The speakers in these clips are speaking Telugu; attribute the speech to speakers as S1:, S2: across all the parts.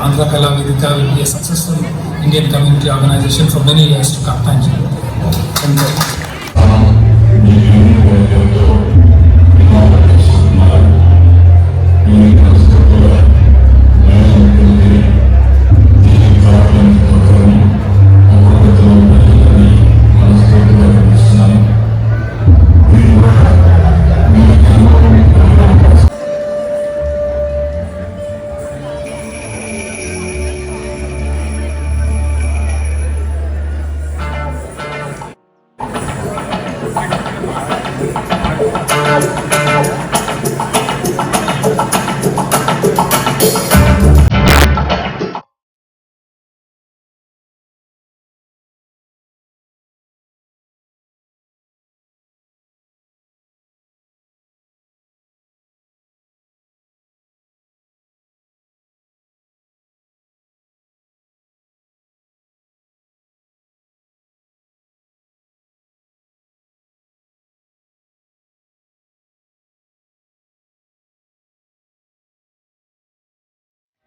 S1: Andhra Kala Vedika will be a successful Indian community organization for many years to come. Thank you.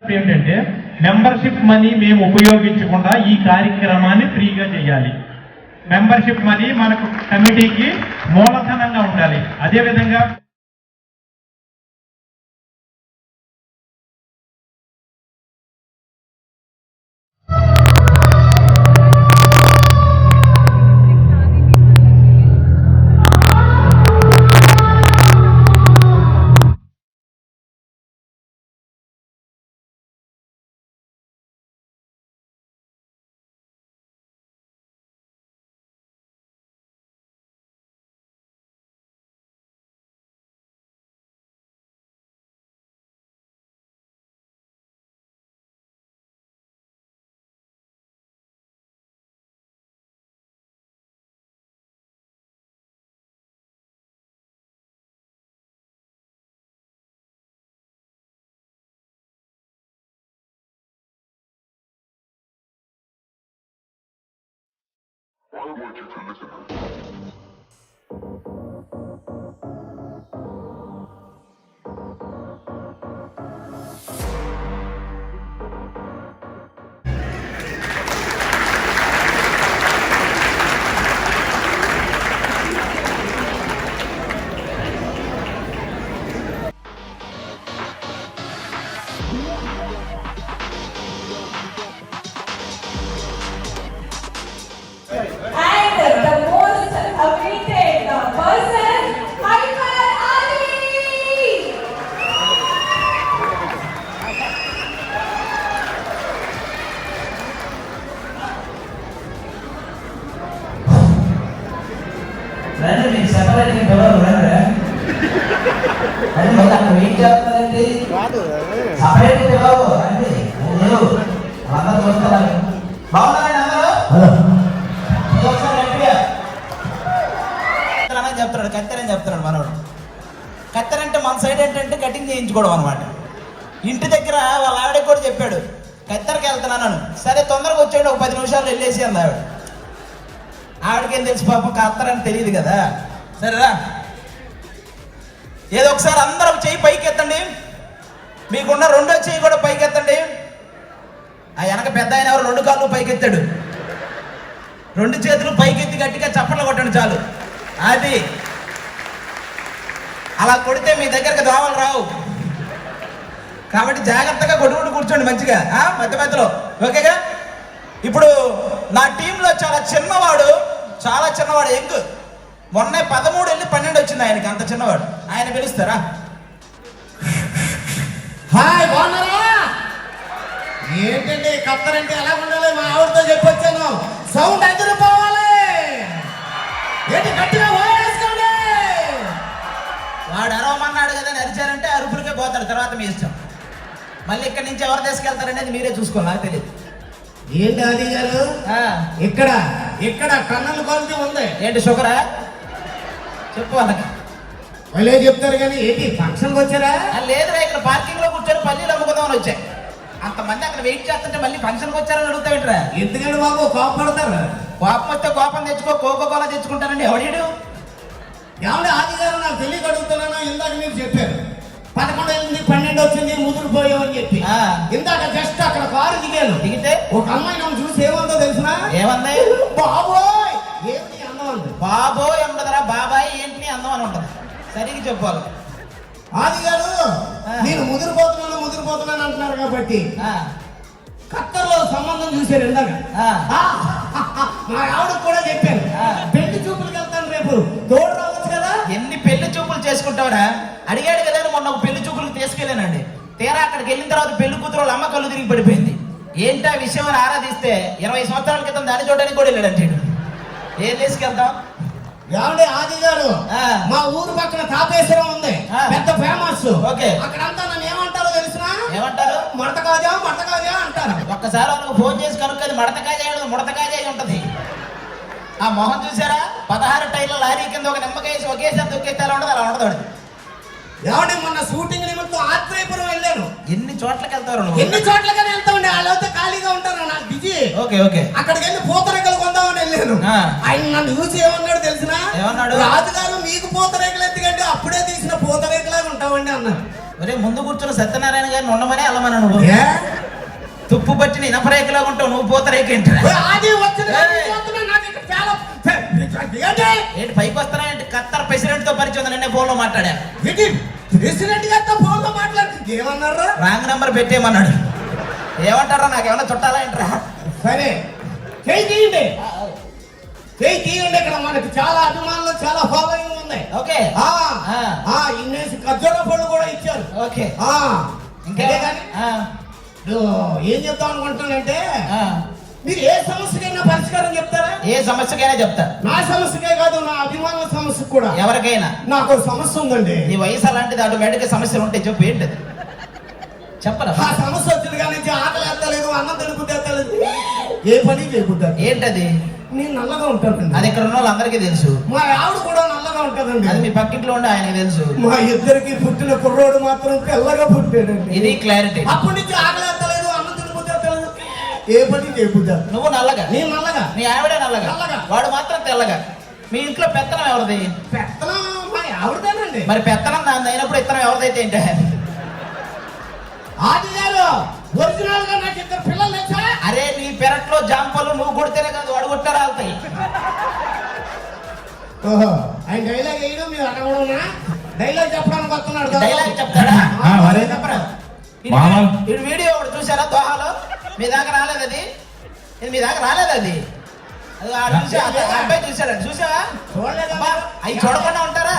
S2: ఏంటంటే మెంబర్షిప్ మనీ మేము ఉపయోగించకుండా ఈ కార్యక్రమాన్ని ఫ్రీగా చేయాలి. మెంబర్షిప్ మనీ మనకు కమిటీకి మూలధనంగా ఉండాలి. అదేవిధంగా
S3: I want you to listen.
S4: Separating పిల్లలు అది మళ్ళీ అక్కడ ఏం చేస్తారండి సపరేట్ పిల్లలు అండి లేవు అందరూ చూస్తారు. బాగున్నారండి అందరూ ఒకసారి చెప్తున్నాడు కత్తెరని చెప్తున్నాడు మనవాడు. కత్తెరంటే మన సైడ్ ఏంటంటే కటింగ్ చేయించుకోవడం అనమాట. ఇంటి దగ్గర వాళ్ళ ఆవిడకి కూడా చెప్పాడు కత్తెరకి వెళ్తున్నాను. సరే తొందరగా వచ్చాడు, ఒక 10 నిమిషాలు వెళ్ళేసి అంది ఆవిడ. ఆవిడకేం తెలిసి పాపం కత్తెరని తెలియదు కదా. సరేరా ఏదో ఒకసారి అందరూ చెయ్యి పైకి ఎత్తండి. మీకున్న రెండో చెయ్యి కూడా పైకి ఎత్తండి. ఆ వెనక పెద్ద ఆయన ఎవరు 2 కాళ్ళు పైకి ఎత్తాడు. 2 చేతులు పైకెత్తి గట్టిగా చప్పట్లు కొట్టండి చాలు. అది అలా కొడితే మీ దగ్గరకు దోమలు రావు. కాబట్టి జాగ్రత్తగా కొట్టుకుంటూ కూర్చోండి మంచిగా మధ్య మధ్యలో. ఓకేగా? ఇప్పుడు నా టీంలో చాలా చిన్నవాడు యంగ్. మొన్న 13 వెళ్ళి 12 వచ్చింది ఆయనకి. అంత చిన్నవాడు. ఆయన పిలుస్తారా?
S5: హాయ్ బాగున్నారా? ఏంటండి కత్తరంటే ఎలా ఉండాలి? మా ఆవిడతో చెప్పొచ్చాను. సౌండ్ ఎదురుపోవాలి. ఏంటి గట్టిగా వేసుకోండి.
S4: అరవమన్నాడు కదా అరిచారంటే అరుపులకే పోతాడు, తర్వాత మీ ఇష్టం. మళ్ళీ ఇక్కడి నుంచి ఎవరు తీసుకెళ్తారనేది మీరే చూసుకోవాలి, నాకు తెలియదు.
S5: ఏంటి ఆది గారు ఇక్కడ ఇక్కడ కన్నుల కొలిది ఉంది.
S4: ఏంటి షుగరా? చెప్పు వాళ్ళకి.
S5: వాళ్ళే చెప్తారు కానీ ఏంటి ఫంక్షన్కి వచ్చారా?
S4: లేదురా, ఇక్కడ పార్కింగ్ లో కూర్చొని పల్లీలు అమ్ముకుందామని వచ్చా. అంతమంది అక్కడ వెయిట్ చేస్తుంటే మళ్ళీ ఫంక్షన్కి వచ్చారని అడుగుతావిట్రా?
S5: ఎందుకంటే బాబు కోపడతారు.
S4: కోపం వస్తే కోపం తెచ్చుకో, కోకో కోలా తెచ్చుకుంటానండి. ఎవడీడు?
S5: ఏమంటే ఆది గారు నాకు తెలియక అడుగుతున్నాను. ఇందాక మీరు చెప్పారు 11 అయింది 12 వచ్చింది ముదిరిపోయామని చెప్పి. ఇందాక జస్ట్ అక్కడ కారు దిగాను.
S4: దిగితే
S5: ఒక అమ్మాయి నన్ను చూసి ఏమందో తెలిసినా?
S4: ఏమంది?
S5: బాబోయ్ ఏంటి అందం అంది.
S4: బాబోయ్ ఉండదురా, బాబాయ్ ఏంటి అందం అని ఉంటుంది. సరిగ్గా చెప్పాలి.
S5: ఆది గారు నేను ముదిరిపోతున్నాను అంటున్నారు కాబట్టి ఖత్తర్లో సంబంధం చూశారు ఇందాక. మా ఆవిడకు కూడా చెప్పాను పెళ్లి చూపులకు వెళ్తాను రేపు, తోడు రావచ్చు కదా.
S4: ఎన్ని పెళ్లి చూపులు చేసుకుంటావురా? అడిగాడు కదా, మొన్న ఒక పెళ్లి చూపులకు తీసుకెళ్ళానండి. తీరా అక్కడికి వెళ్ళిన తర్వాత పెళ్లి కూతురు వాళ్ళ అమ్మ కళ్ళు తిరిగి పడిపోయింది. ఏంటా విషయం అని ఆరాధిస్తే 20 సంవత్సరాల క్రితం దాన్ని చూడడానికి కూడా వెళ్ళాడంటే ఏం తీసుకెళ్తాం?
S5: ఏమండి ఆది గారు మా ఊరు పక్కన తాపేశ్వరం ఉంది, పెద్ద ఫేమస్. అక్కడంతా నన్ను ఏమంటారో తెలిసిన?
S4: ఏమంటారు?
S5: మడతకాజా అంటారు.
S4: ఒక్కసారి వాళ్ళకి ఫోన్ చేసి కనుక్కొని ముడతకాజ ఉంటది. ఆ మొహం చూసారా? 16 టైర్ల లారీ కింద ఒక నిమ్మకాయ ఒకేసారి తొక్కేస్తే అలా ఉండదు, అలా ఉండదు.
S5: ఏమండి మొన్న షూటింగ్ నిమిత్తం ఆత్రేయపురం వెళ్ళాను.
S4: ఎన్ని చోట్లకి వెళ్తారు?
S5: ఎన్ని చోట్లకనే వెళ్తామండి, వాళ్ళతో ఖాళీగా ఉంటారు, నాకు బిజీ.
S4: ఓకే
S5: అక్కడికి వెళ్ళి పూతరేకలు కొందామని వెళ్ళాను. ఆయన నన్ను చూసి ఏమన్నాడు తెలిసిన?
S4: ఏమన్నాడు?
S5: రాజుగారు మీకు పూతరేకలు ఎందుకంటే అప్పుడే తీసిన పూతరేకలాగా ఉంటామండి అన్నారు.
S4: ఒరే, ముందు కూర్చున్న సత్యనారాయణ గారిని ఉండమనే అల్లమని నువ్వు. తుప్పు పట్టిన ఇనపరేకలాగా ఉంటావు, నువ్వు పూతరేక ఏంటి? ఏంటి పైకి వస్తారా? ఏంటి ఖత్తర్ ప్రెసిడెంట్ తో పరిచయం నిన్నే ఫోన్ లో మాట్లాడా.
S5: ప్రెసిడెంట్ గారితో ఫోన్ లో మాట్లాడి ఏమన్నారు?
S4: రాంగ్ నంబర్ పెట్టేయమన్నాడు. ఏమంటారా? నాకేమన్నా చుట్టాలా ఏంట్రా?
S5: సరే చేయి తీయండి. ఇక్కడ మనకి చాలా అభిమానులు, చాలా ఫాలోయింగ్ ఉన్నాయి.
S4: ఓకే.
S5: ఇన్నేసి ఖర్జూర పళ్ళు కూడా ఇచ్చారు.
S4: ఓకే.
S5: ఇంకా ఏం చెప్తాం అనుకుంటానంటే మీరు ఏ సమస్యకైనా పరిష్కారం చెప్తారా?
S4: ఏ సమస్యకైనా చెప్తా.
S5: నా సమస్యకే కాదు, నా అభిమానుల సమస్య కూడా.
S4: ఎవరికైనా.
S5: నాకు సమస్య ఉందండి.
S4: నీ వయసు అలాంటిది, ఆటోమేటిక్ సమస్యలు ఉంటాయి. చెప్పు ఏంటది? చెప్పరా?
S5: ఆ సమస్య వచ్చింది కానీ ఆకలి ఎత్తలేదు, అన్నం తిరుగుద్ది ఎత్తలేదు, ఏ పని చేయబుద్దా.
S4: ఏంటది?
S5: నేను నల్లగా ఉంటానండి.
S4: అది ఇక్కడ ఉన్న వాళ్ళందరికీ తెలుసు.
S5: మా ఆవిడ కూడా నల్లగా ఉంటుందండి.
S4: అది మీ పక్కింట్లో ఉండే ఆయనకి తెలుసు.
S5: మా ఇద్దరికి పుట్టిన కుర్రోడు మాత్రం తెల్లగా పుట్టాడండి.
S4: ఇది క్లారిటీ.
S5: అప్పటి నుంచి ఆకలి ఎత్తలేదు, అన్నం తిరుగుద్ది ఎత్తలేదు, ఏ పని చేయబుద్దా.
S4: నువ్వు నల్లగా,
S5: నేను నల్లగా,
S4: నీ ఆవిడే నల్లగా, వాడు మాత్రం తెల్లగా. మీ ఇంట్లో పెత్తనం ఎవరిది?
S5: పెత్తనం మా ఆవిడదేనండి.
S4: మరి పెత్తనం దాని అయినప్పుడు ఇత్తనం ఎవరిదైతే ఏంటే?
S5: ఆది గారు ఒరిజినల్ గా నాకు 2 పిల్లలు తెచ్చా.
S4: అరే నీ పెరట్లో జాంపలు నువ్వు కొడితేనే కాదు, వాడు కొట్టారు ఆగుతాయి.
S5: ఓహో, ఆయన డైలాగ్ వేయడం మీరు అడగడం, డైలాగ్ చెప్పడానికి వస్తున్నాడు.
S4: డైలాగ్ చెప్తాడా? చెప్పరా? ఇది వీడియో ఒకటి చూసారా దోహాలో? మీ దాకా రాలేదు అది? ఇది మీ దాకా రాలేదు అది? అబ్బాయి చూసాడు, చూసావా? అవి చూడకుండా ఉంటారా?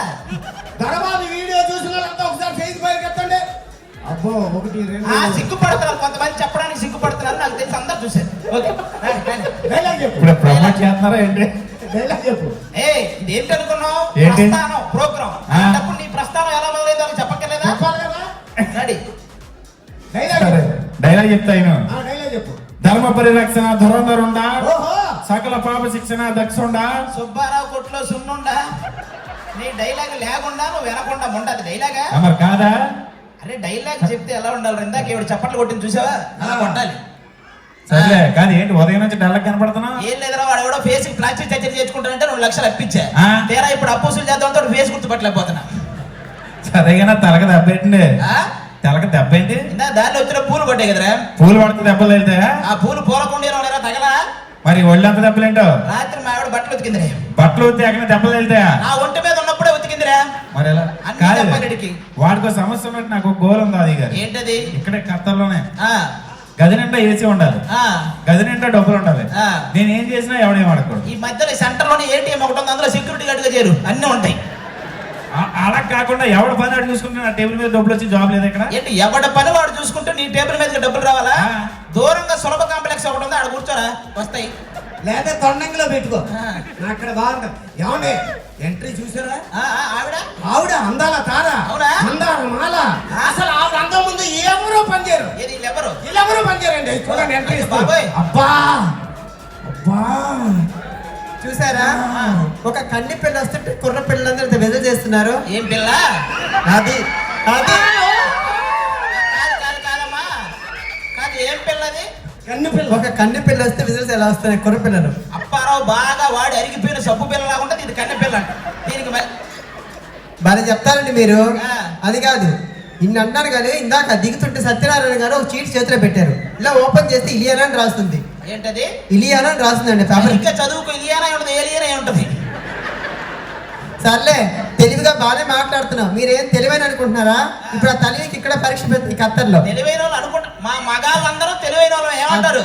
S5: దొరబాబు వీడియో చూసిన వాళ్ళంతా ఒకసారి ఫేస్ బయటకు ఎత్తండి. అబ్బో 1 2
S4: సిగ్గుపడుతున్నారు కొంతమంది, చెప్పడానికి సిగ్గుపడుతున్నారు, నాకు తెలిసి అందరు చూసారు.
S5: డైలాగ్ చెప్పు. డైలాగ్ చెప్పు.
S4: ఇది ఏంటి అనుకున్నావు? ప్రోగ్రామ్ అప్పుడు నీ ప్రస్తావన ఎలా మొదలైందో చెప్పక్కర్లేదా? రెడీ.
S6: డైలాగ్ చెప్తా.
S5: డైలాగ్ చెప్పు.
S6: ధర్మ పరిరక్షణ ధురంధరుండా, సకల పాప శిక్షణ దక్షుండా,
S4: సుబ్బారావు కొట్లో సున్నుండా. నీ డైలాగ్ లేకుండా నువ్వు వినకుండా ఉండదు డైలాగా
S6: మరి కాదా?
S4: అరే డైలాగ్ చెప్తే ఎలా ఉండాలి? ఇందాక ఎవడు చప్పట్లు కొట్టింది చూసావా? అలా కొట్టాలి.
S6: సరే కాదు, ఏంటి ఉదయం నుంచి డల్లకు కనపడుతున్నా?
S4: ఏం లేదురా, వాడు ఎవడో ఫేస్ ప్లాస్టిక్ సర్జరీ చేసుకుంటానంటే 2 లక్షలు అప్పించా. తీరా ఇప్పుడు అప్పుసులు చేద్దాంతో ఫేస్ గుర్తుపట్టలేకపోతున్నా.
S6: సరేగా తలక దెబ్బేంటి? తెలక దెబ్బేంటి?
S4: ఇందా దారిలో వచ్చిన పూలు పట్టాయి కదరా,
S6: పూలు పడితే దెబ్బలు వెళ్తాయా? ఆ
S4: పూలు పూలకుండా తగలా.
S6: మరి ఒళ్ళంత దెబ్బలేంటో?
S4: రాత్రి మా ఆవిడ బట్టలు ఉతికిందిరా.
S6: బట్టలు ఉత్తి అక్కడ దెబ్బలు వెళ్తాయా?
S4: నా ఒంటి మీద ఉన్నప్పుడే ఉతికిందిరా.
S6: మరి ఎలా? వాడికో సమస్య ఉన్నట్టు నాకు గోల్ ఉంది అది గారు.
S4: ఏంటది?
S6: ఇక్కడే ఖత్తర్లోనే గది నిండా ఏసీ ఉండాలి, గది నిండా డబ్బులు ఉండాలి. నేను ఏం చేసినా ఎవడేం అడగకూడదు.
S4: ఈ మధ్యలో సెంటర్ లోనే ఏటీఎం ఒకటి ఉంది, అందులో సెక్యూరిటీ గార్డ్ గా చేరు, అన్ని ఉంటాయి.
S6: అలా కాకుండా ఎవడ పని వాడు చూసుకుంటే నా టేబుల్ మీద డబ్బులు వచ్చి జాబ్ లేదు ఇక్కడ.
S4: ఏంటి ఎవడ పని వాడు చూసుకుంటే నీ టేబుల్ మీద డబ్బులు రావాలా? దూరంగా సులభ కాంప్లెక్స్ ఒకటి ఉంది, ఆడ కూర్చోరా వస్తాయి.
S5: లేదా తొండంగిలో పెట్టుకో, అక్కడ బాగుంటుంది. ఏమండి ఎంట్రీ చూసారా?
S4: ఆవిడ
S5: ఆవిడ అందాల తారా.
S4: అవునా?
S5: అందరూ పనిచేయండి. చూడండి ఎంత ఇస్తారు.
S4: బాబాయ్.
S5: అబ్బా అబ్బా
S7: చూసారా ఒక కన్ని పిల్ల వస్తుంటే కుర్ర పిల్లలందరూ వెదర్ చేస్తున్నారు.
S4: ఏం పిల్ల?
S7: అది అది
S4: కాదమ్మా, కాదు ఏం పిల్లది?
S5: కన్ను పిల్ల.
S7: ఒక కన్ని పిల్ల వస్తే విజిల్స్ ఎలా వస్తున్నాయి కుర్ర పిల్లలు.
S4: అప్పారావు బాగా వాడి అరిగిపోయిన సబ్బు పిల్లలా ఉంటుంది, ఇది కన్నె పిల్ల అంట. దీనికి
S7: బాగా చెప్తారండి మీరు.
S4: ఆ.
S7: అది కాదు ఇన్ని అన్నారు కానీ ఇందాక దిగుతుంటే సత్యనారాయణ గారు ఒక చీట్ చేతిలో పెట్టారు. ఇలా ఓపెన్ చేస్తే ఇలియానా అని రాస్తుంది.
S4: ఏంటది?
S7: ఇలియానా అని రాస్తుందండి పేపర్.
S4: ఇంకా చదువుకు ఇలియానా ఉంటుంది, ఏలియానా ఉంటుంది.
S7: సర్లే తెలివిగా బాగానే మాట్లాడుతున్నాం. మీరేం తెలివైన అనుకుంటున్నారా? ఇప్పుడు ఆ తల్లికి ఇక్కడ పరీక్ష పెడుతుంది ఖత్తర్లో
S4: తెలివైన వాళ్ళు అనుకుంటా, మా మగాళ్ళందరూ తెలివైన వాళ్ళు ఏమంటారు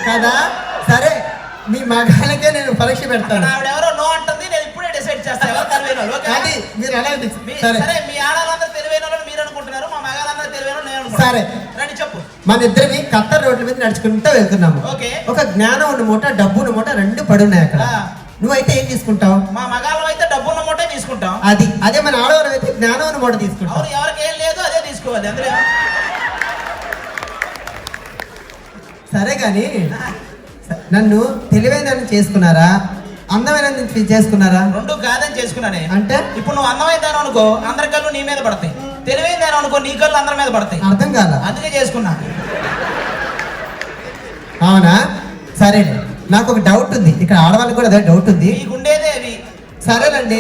S7: కదా. సరే మీ మగాళ్ళకే నేను పరీక్ష పెడతాను.
S4: ఆవిడెవరో నో అంటుంది, నేను ఇప్పుడే డిసైడ్ చేస్తాను ఎవరు తెలివైన వాళ్ళు. ఓకేనా?
S7: అది మీరు అలా సరే
S4: సరే, మీ ఆడవాళ్ళందరూ తెలివైన వాళ్ళు మీరు అనుకుంటున్నారు, మా మగాళ్ళందరూ తెలివైన వాళ్ళు నేను అనుకుంటున్నాను.
S7: సరే
S4: రండి చెప్పు.
S7: మన ఇద్దరివి ఖత్తర్ రోడ్ల మీద నడుచుకుంటూ వెళ్తున్నాము.
S4: ఓకే.
S7: ఒక జ్ఞానం ఉన్న మూట డబ్బు ఉన్న మూట రెండు పడున్నాయి అక్కడ.
S4: ఆ.
S7: నువ్వైతే ఏం తీసుకుంటావు?
S4: మా మగాళ్ళం అయితే డబ్బున్న మూటే తీసుకుంటాం.
S7: అది అదే మన ఆడవాళ్ళం అయితే జ్ఞానం ఉన్న మూట తీసుకుంటాం.
S4: అవును, ఎవరికి ఏం లేదు అదే తీసుకోవాలి అందులో.
S7: సరే కానీ నన్ను తెలివైన చేసుకున్నారా అందమైన చేసుకున్నారా?
S4: రెండు కాదని చేసుకున్నానే.
S7: అంటే
S4: ఇప్పుడు నువ్వు అందమైందాను అనుకో, అందరి కళ్ళు నీ మీద పడతాయి. తెలివైందాను అనుకో, నీ కళ్ళు అందరి మీద పడతాయి.
S7: అర్థం కాదా?
S4: అందుకే చేసుకున్నా.
S7: అవునా? సరే నాకు ఒక డౌట్ ఉంది. ఇక్కడ ఆడవాళ్ళకి కూడా అదే డౌట్ ఉంది.
S4: నీకుండేదే అవి.
S7: సరేనండి,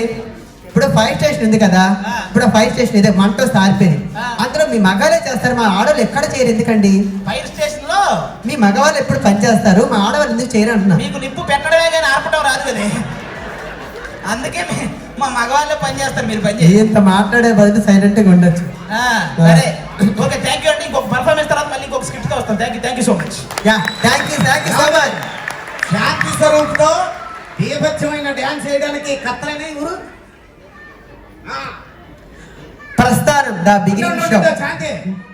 S7: ఇప్పుడు ఫైర్ స్టేషన్ ఉంది కదా, ఇప్పుడు ఫైర్ స్టేషన్ ఇదే మంట సారిపోయింది. అందులో మీ మగాళ్ళే చేస్తారు, మా ఆడవాళ్ళు ఎక్కడ చేయరు ఎందుకండి?
S4: ఫైర్ స్టేషన్ లో
S7: మీ మగవాళ్ళు ఎప్పుడు పని చేస్తారు, మా ఆడవాళ్ళు ఎందుకు చేయరు అంటున్నా.
S4: మీకు నిప్పు పెట్టడమే కానీ ఆర్పటం రాదు కదా, అందుకే మా మగవాళ్ళే పని చేస్తారు, మీరు పని చేయండి.
S7: ఇంత మాట్లాడే బదులు సైలెంట్ గా ఉండొచ్చు.
S4: సరే ఓకే, థ్యాంక్ యూ అండి. ఇంకొక పర్ఫార్మెన్స్ తర్వాత మళ్ళీ ఇంకొక స్క్రిప్ట్ తో వస్తాం. Thank you so much.
S7: Yeah thank you so much.
S5: Shanti స్వరూపుతో బీభత్సమైన డ్యాన్స్ చేయడానికి కత్తలనే ఊరు.
S7: ప్రస్థానం ద బిగినింగ్ షో.
S5: శాంతి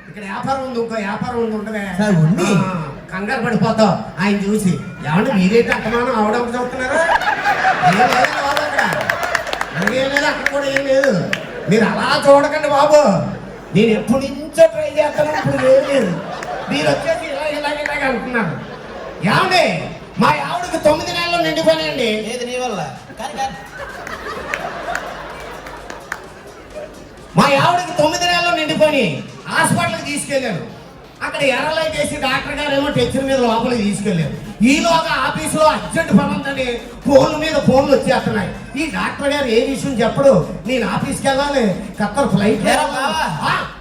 S5: ఇక్కడ వ్యాపారం ఉంది, ఇంకో వ్యాపారం ఉంది ఉంటదే.
S7: సార్, ఉంది.
S5: కంగారు పడిపోతావు ఆయన చూసి. ఏమంటే మీరేంటి అంతమానం ఆవిడొకటి చదువుతున్నారా? ఏం లేదు బాబు అక్కడ, ఏం లేదు అక్కడ కూడా ఏం లేదు. మీరు అలా చూడకండి బాబు, నేను ఎప్పటి నుంచో ట్రై చేస్తాను, ఇప్పుడు ఏం లేదు. మీరు వచ్చేసి ఇలాగ అంటున్నారు. ఏమండి మా ఆవిడకి 9 నెలలు నిండిపోయినాయండి.
S4: ఏది నీ వల్ల? కానీ
S5: మా ఆవిడకి 9 నెలలు నిండిపోయి హాస్పిటల్కి తీసుకెళ్ళాను. అక్కడ ఎర్రలైట్ వేసి డాక్టర్ గారు ఏమో టెన్షన్ మీద లోపలికి తీసుకెళ్ళారు. ఈలోగా ఆఫీసులో అర్జెంట్ పని ఉందని ఫోన్ల మీద ఫోన్లు వచ్చేస్తున్నాయి. ఈ డాక్టర్ గారు ఏ విషయం చెప్పడు, నేను ఆఫీస్కి వెళ్ళాలి, కత్తర్ ఫ్లైట్.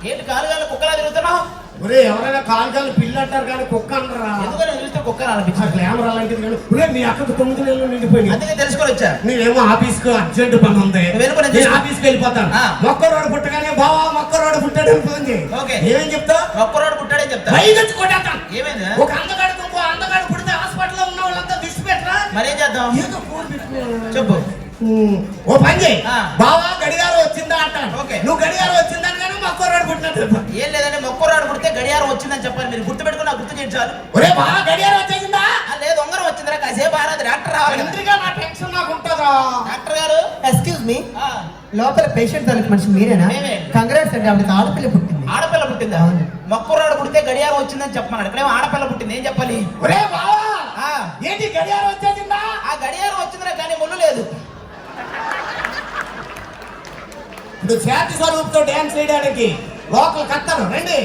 S4: ఏంటి కాలుగాలు కుక్కలా తిరుగుతున్నావు?
S5: ఒరే ఎవరైనా కాలు పిల్లి అంటారు కానీ కుక్క అనరా?
S4: ఎందుకని చూస్తే కుక్కలు అనిపించింది.
S5: గ్లామర్ అలాంటిది కానీ ఒరే మీ అక్కకు 9 నెలలు నిండిపోయింది.
S4: అందుకే తెలుసుకొని వచ్చా.
S5: నేనేమో ఆఫీస్కి అర్జెంట్ పని ఉంది, నేను ఆఫీస్కి వెళ్ళిపోతాను. మొక్కరోడు పుట్టగానే బావా మొక్కరోడు పుట్టాడు అనుకుంది. ఏమేం చెప్తా?
S4: మొక్కరోడు పుట్టాడని చెప్తా. ఏమైంది?
S5: ఒక అందగాడు ఇంకో అందగాడు పుడితే హాస్పిటల్లో ఉన్న వాళ్ళంతా దిష్టి పెట్టరా?
S4: మరేం చేద్దాం?
S5: ఏదో ఫోన్ పెట్టుకున్నాను.
S4: చెప్పు.
S5: ఓ పని చేయి, బావా గడియారం వచ్చిందా అంటాను. నువ్వు గడియారం వచ్చిందని కానీ మొక్కరోడు పుట్టినట్టు.
S4: ఏం లేదండి, మొక్కరాడు పుడితే గడియారం వచ్చిందని చెప్పాలి. మీరు గుర్తు పెట్టుకుని నాకు గుర్తు చేయించాలి.
S5: ఒరే బావా గడియారం వచ్చేసిందా?
S4: లేదు ఉంగరం వచ్చిందిరా, కాసేపు ఆరాది డాక్టర్ రావాలి.
S5: ఎందుకుగా నా టెన్షన్ నాకు ఉంటుందా?
S4: డాక్టర్ గారు
S7: ఎక్స్క్యూజ్ మీ, లోపల పేషెంట్ తరగతి మనిషి మీరేనా?
S4: మేమే.
S7: కంగ్రాట్స్ అండి, ఆవిడకి ఆడపిల్ల పుట్టింది.
S4: ఆడపిల్ల పుట్టిందా? మొక్కరాడు పుడితే గడియారం వచ్చిందని చెప్పమన్నాడు. ఇక్కడేమో ఆడపిల్ల పుట్టింది, ఏం చెప్పాలి?
S5: ఒరే బావా ఏంటి గడియారం వచ్చేసిందా?
S4: ఆ గడియారం వచ్చిందిరా కానీ ముళ్ళు లేదు.
S5: ఇప్పుడు శాంతి స్వరూపుతో డ్యాన్స్ చేయడానికి లోకల్ కత్తరు రండి.